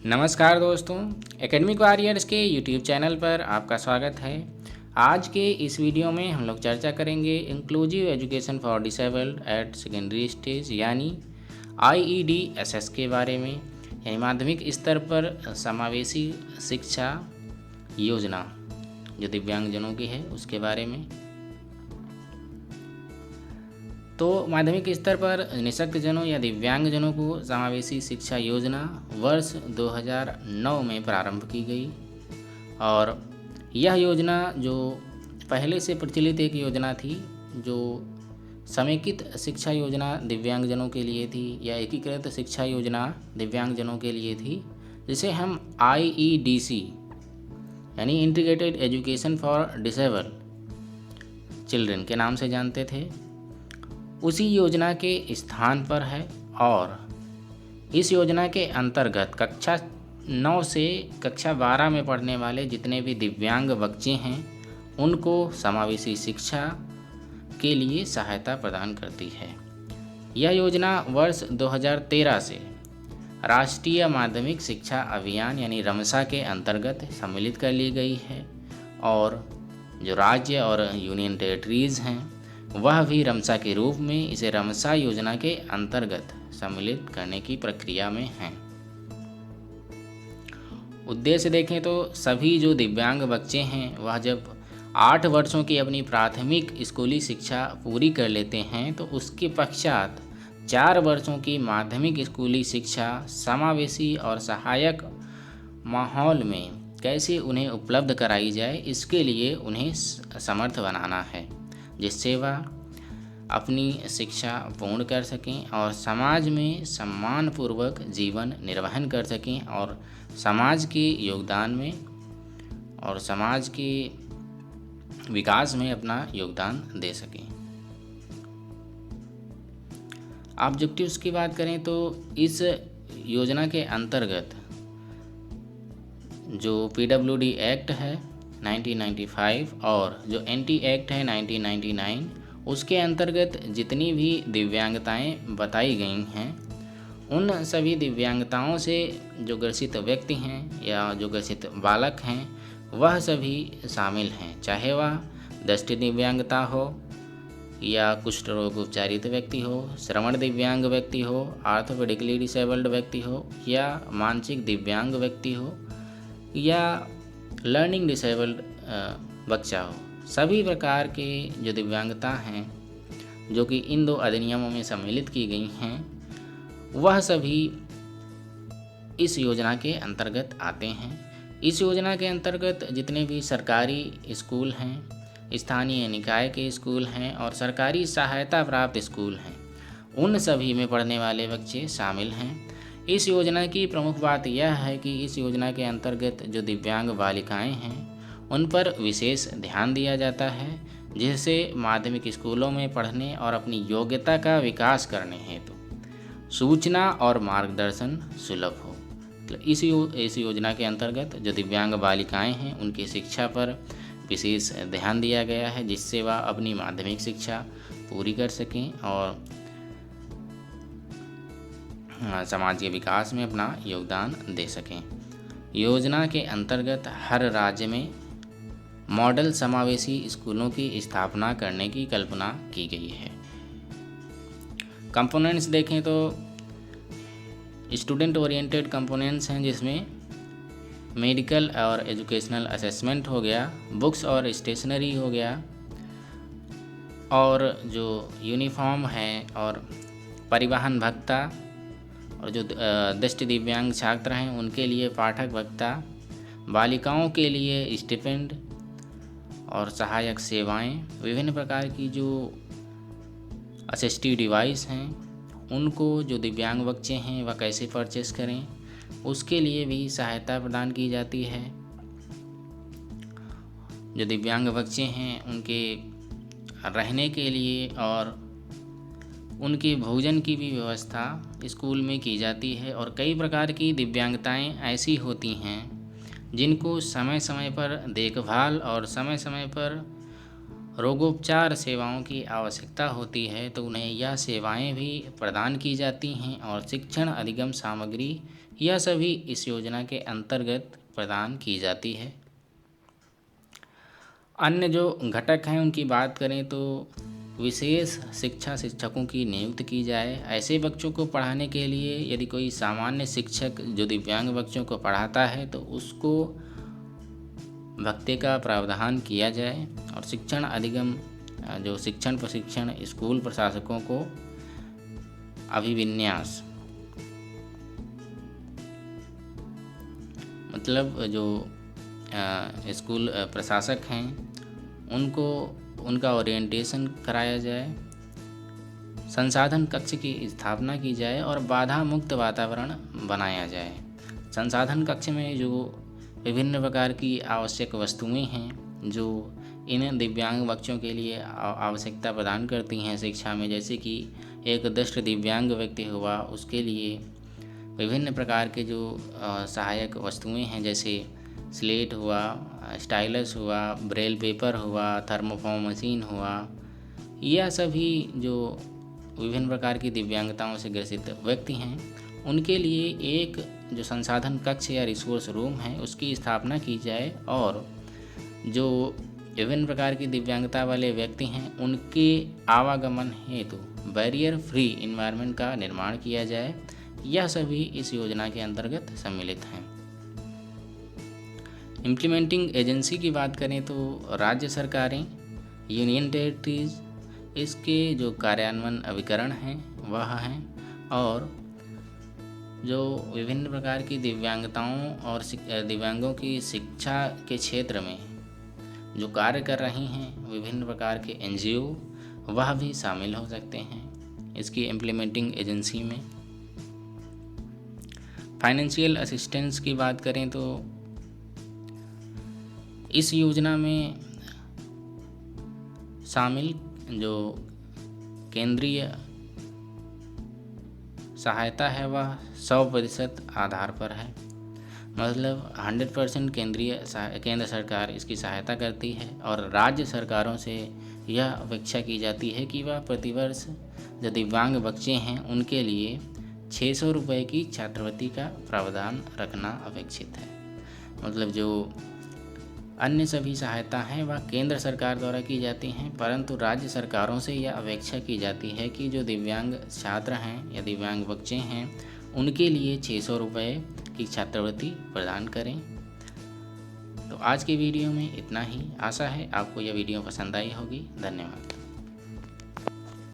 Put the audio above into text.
नमस्कार दोस्तों, academic warriors के यूट्यूब चैनल पर आपका स्वागत है। आज के इस वीडियो में हम लोग चर्चा करेंगे inclusive education for disabled at secondary stage यानी IEDSS के बारे में, यानी माध्यमिक स्तर पर समावेशी शिक्षा योजना जो दिव्यांगजनों की है उसके बारे में। तो माध्यमिक स्तर पर निःशक्तजनों या दिव्यांगजनों को समावेशी शिक्षा योजना वर्ष 2009 में प्रारंभ की गई और यह योजना जो पहले से प्रचलित एक योजना थी, जो समेकित शिक्षा योजना दिव्यांगजनों के लिए थी या एकीकृत शिक्षा योजना दिव्यांगजनों के लिए थी, जिसे हम IEDC यानी integrated education for disable children के नाम से जानते थे, उसी योजना के स्थान पर है। और इस योजना के अंतर्गत कक्षा 9 से कक्षा 12 में पढ़ने वाले जितने भी दिव्यांग बच्चे हैं उनको समावेशी शिक्षा के लिए सहायता प्रदान करती है। यह योजना वर्ष 2013 से राष्ट्रीय माध्यमिक शिक्षा अभियान यानी रमसा के अंतर्गत सम्मिलित कर ली गई है और जो राज्य और यूनियन टेरिटरीज़ हैं वह भी रमसा के रूप में इसे रमसा योजना के अंतर्गत सम्मिलित करने की प्रक्रिया में हैं। उद्देश्य देखें तो सभी जो दिव्यांग बच्चे हैं वह जब 8 वर्षों की अपनी प्राथमिक स्कूली शिक्षा पूरी कर लेते हैं तो उसके पश्चात 4 वर्षों की माध्यमिक स्कूली शिक्षा समावेशी और सहायक माहौल में कैसे उन्हें उपलब्ध कराई जाए, इसके लिए उन्हें समर्थ बनाना है, जिससे वह अपनी शिक्षा पूर्ण कर सकें और समाज में सम्मानपूर्वक जीवन निर्वहन कर सकें और समाज के योगदान में और समाज के विकास में अपना योगदान दे सकें। ऑब्जेक्टिव्स की बात करें तो इस योजना के अंतर्गत जो PWD एक्ट है 1995 और जो NT एक्ट है 1999, उसके अंतर्गत जितनी भी दिव्यांगताएं बताई गई हैं उन सभी दिव्यांगताओं से जो ग्रसित व्यक्ति हैं या जो ग्रसित बालक हैं वह सभी शामिल हैं, चाहे वह दृष्टि दिव्यांगता हो या कुष्ठ रोग उपचारित व्यक्ति हो, श्रवण दिव्यांग व्यक्ति हो, आर्थोपेडिकली डिसेबल्ड व्यक्ति हो या मानसिक दिव्यांग व्यक्ति हो या लर्निंग डिसेबल्ड बच्चा हो। सभी प्रकार के जो दिव्यांगता हैं जो कि इन 2 अधिनियमों में सम्मिलित की गई हैं वह सभी इस योजना के अंतर्गत आते हैं। इस योजना के अंतर्गत जितने भी सरकारी स्कूल हैं, स्थानीय निकाय के स्कूल हैं और सरकारी सहायता प्राप्त स्कूल हैं, उन सभी में पढ़ने वाले बच्चे शामिल हैं। इस योजना की प्रमुख बात यह है कि इस योजना के अंतर्गत जो दिव्यांग बालिकाएं हैं उन पर विशेष ध्यान दिया जाता है, जिससे माध्यमिक स्कूलों में पढ़ने और अपनी योग्यता का विकास करने हेतु सूचना और मार्गदर्शन सुलभ हो। तो इस योजना के अंतर्गत जो दिव्यांग बालिकाएं हैं उनकी शिक्षा पर विशेष ध्यान दिया गया है, जिससे वह अपनी माध्यमिक शिक्षा पूरी कर सकें और समाज के विकास में अपना योगदान दे सकें। योजना के अंतर्गत हर राज्य में मॉडल समावेशी स्कूलों की स्थापना करने की कल्पना की गई है। कंपोनेंट्स देखें तो स्टूडेंट ओरिएंटेड कंपोनेंट्स हैं, जिसमें मेडिकल और एजुकेशनल असेसमेंट हो गया, बुक्स और स्टेशनरी हो गया और जो यूनिफॉर्म है और परिवहन भत्ता और जो दृष्टि दिव्यांग छात्र हैं उनके लिए पाठक भत्ता, बालिकाओं के लिए स्टिपेंड और सहायक सेवाएं, विभिन्न प्रकार की जो असिस्टिव डिवाइस हैं उनको जो दिव्यांग बच्चे हैं वह कैसे परचेस करें उसके लिए भी सहायता प्रदान की जाती है। जो दिव्यांग बच्चे हैं उनके रहने के लिए और उनके भोजन की भी व्यवस्था स्कूल में की जाती है और कई प्रकार की दिव्यांगताएं ऐसी होती हैं जिनको समय समय पर देखभाल और समय समय पर रोगोपचार सेवाओं की आवश्यकता होती है, तो उन्हें यह सेवाएं भी प्रदान की जाती हैं और शिक्षण अधिगम सामग्री यह सभी इस योजना के अंतर्गत प्रदान की जाती है। अन्य जो घटक हैं उनकी बात करें तो विशेष शिक्षा शिक्षकों की नियुक्ति की जाए। ऐसे बच्चों को पढ़ाने के लिए यदि कोई सामान्य शिक्षक जो दिव्यांग बच्चों को पढ़ाता है तो उसको भत्ते का प्रावधान किया जाए। और शिक्षण अधिगम जो शिक्षण प्रशिक्षण स्कूल प्रशासकों को अभिविन्यास, मतलब जो स्कूल प्रशासक हैं उनको उनका ओरिएंटेशन कराया जाए। संसाधन कक्ष की स्थापना की जाए और बाधा मुक्त वातावरण बनाया जाए। संसाधन कक्ष में जो विभिन्न प्रकार की आवश्यक वस्तुएं हैं जो इन दिव्यांग बच्चों के लिए आवश्यकता प्रदान करती हैं शिक्षा में, जैसे कि एक दृष्ट दिव्यांग व्यक्ति हुआ उसके लिए विभिन्न प्रकार के जो सहायक वस्तुएं हैं, जैसे स्लेट हुआ, स्टाइलस हुआ, ब्रेल पेपर हुआ, थर्मोफॉर्म मशीन हुआ, यह सभी जो विभिन्न प्रकार की दिव्यांगताओं से ग्रसित व्यक्ति हैं उनके लिए एक जो संसाधन कक्ष या रिसोर्स रूम है उसकी स्थापना की जाए और जो विभिन्न प्रकार की दिव्यांगता वाले व्यक्ति हैं उनके आवागमन हेतु बैरियर फ्री इन्वायरमेंट का निर्माण किया जाए। यह सभी इस योजना के अंतर्गत सम्मिलित हैं। इम्प्लीमेंटिंग एजेंसी की बात करें तो राज्य सरकारें, यूनियन टेरिटरीज, इसके जो कार्यान्वयन अभिकरण हैं वह हैं और जो विभिन्न प्रकार की दिव्यांगताओं और दिव्यांगों की शिक्षा के क्षेत्र में जो कार्य कर रही हैं विभिन्न प्रकार के NGO वह भी शामिल हो सकते हैं इसकी इम्प्लीमेंटिंग एजेंसी में। फाइनेंशियल असिस्टेंस की बात करें तो इस योजना में शामिल जो केंद्रीय सहायता है वह 100% आधार पर है, मतलब 100% केंद्र सरकार इसकी सहायता करती है और राज्य सरकारों से यह अपेक्षा की जाती है कि वह प्रतिवर्ष जो दिव्यांग बच्चे हैं उनके लिए 600 रुपये की छात्रवृत्ति का प्रावधान रखना अपेक्षित है। मतलब जो अन्य सभी सहायता हैं वह केंद्र सरकार द्वारा की जाती हैं, परंतु राज्य सरकारों से यह अपेक्षा की जाती है कि जो दिव्यांग छात्र हैं या दिव्यांग बच्चे हैं उनके लिए 600 रुपये की छात्रवृत्ति प्रदान करें। तो आज की वीडियो में इतना ही। आशा है आपको यह वीडियो पसंद आई होगी। धन्यवाद।